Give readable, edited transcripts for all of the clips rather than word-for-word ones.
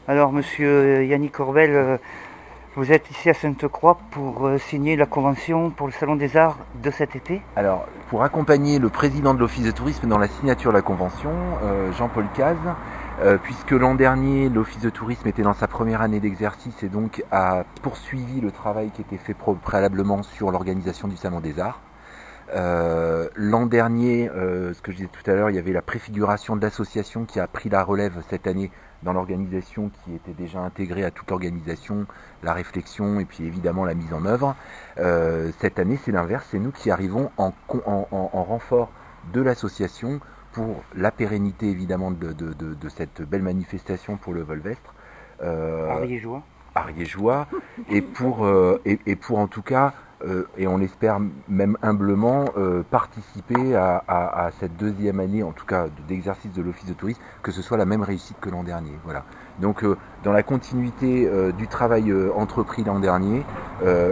Alors, monsieur Yannick Corbel, vous êtes ici à Sainte-Croix pour signer la convention pour le Salon des Arts de cet été. Alors, pour accompagner le président de l'Office de tourisme dans la signature de la convention, Jean-Paul Caz, puisque l'an dernier, l'Office de tourisme était dans sa première année d'exercice et donc a poursuivi le travail qui était fait préalablement sur l'organisation du Salon des Arts. L'an dernier, ce que je disais tout à l'heure, il y avait la préfiguration de l'association qui a pris la relève cette année dans l'organisation, qui était déjà intégrée à toute l'organisation, la réflexion et puis évidemment la mise en œuvre. Cette année, c'est l'inverse, c'est nous qui arrivons en renfort de l'association pour la pérennité évidemment de cette belle manifestation pour le Volvestre. Ariégeois, et pour en tout cas, et on l'espère même humblement, participer à cette deuxième année, en tout cas d'exercice de l'Office de tourisme, que ce soit la même réussite que l'an dernier. Voilà. Donc dans la continuité du travail entrepris l'an dernier,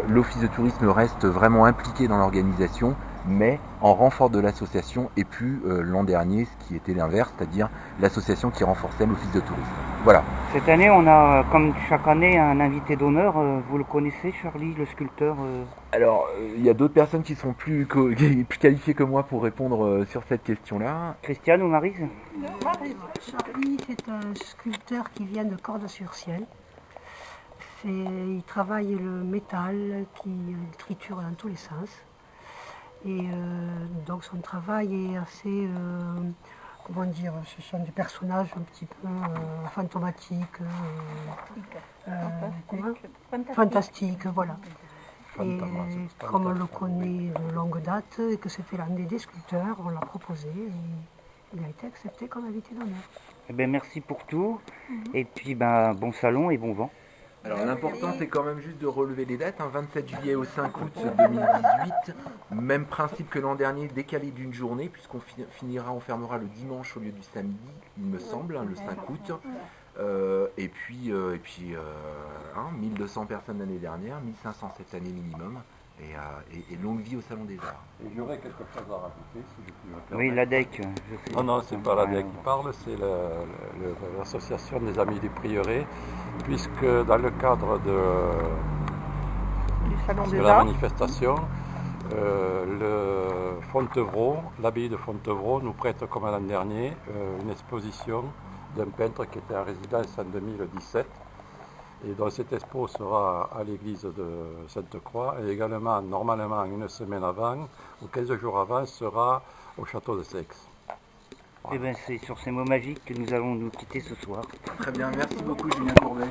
l'Office de tourisme reste vraiment impliqué dans l'organisation, mais en renfort de l'association, et plus l'an dernier, ce qui était l'inverse, c'est-à-dire l'association qui renforçait l'Office de tourisme. Voilà. Cette année, on a, comme chaque année, un invité d'honneur. Vous le connaissez, Charlie, le sculpteur Alors, il y a d'autres personnes qui sont plus qualifiées que moi pour répondre sur cette question-là. Christiane ou Maryse Charlie, c'est un sculpteur qui vient de Cordes-sur-Ciel. Il travaille le métal, qui triture dans tous les sens. Et donc son travail est assez, comment dire, ce sont des personnages un petit peu fantomatiques, fantastiques, voilà. Et comme on le connaît de longue date et que c'était l'année des sculpteurs, on l'a proposé et il a été accepté comme invité d'honneur. Eh bien, merci pour tout. Et puis, bon salon et bon vent. Alors l'important c'est quand même juste de relever les dates, 27 juillet au 5 août 2018, même principe que l'an dernier, décalé d'une journée, puisqu'on on fermera le dimanche au lieu du samedi, il me semble, le 5 août. Et puis 1200 personnes l'année dernière, 1500 cette année minimum, et longue vie au Salon des Arts. Et j'aurais quelque chose à rajouter, si je puis me permettre. Oui, l'ADEC. Non, c'est pas l'ADEC qui parle, c'est l'association des Amis du Prieuré, puisque dans le cadre de la manifestation, le Fontevraud, l'abbaye de Fontevraud nous prête, comme l'an dernier, une exposition d'un peintre qui était en résidence en 2017. Et donc cette expo sera à l'église de Sainte-Croix et également, normalement, une semaine avant, ou 15 jours avant, sera au château de Seix. Voilà. Et c'est sur ces mots magiques que nous allons nous quitter ce soir. Très bien, merci beaucoup Julien Courbet.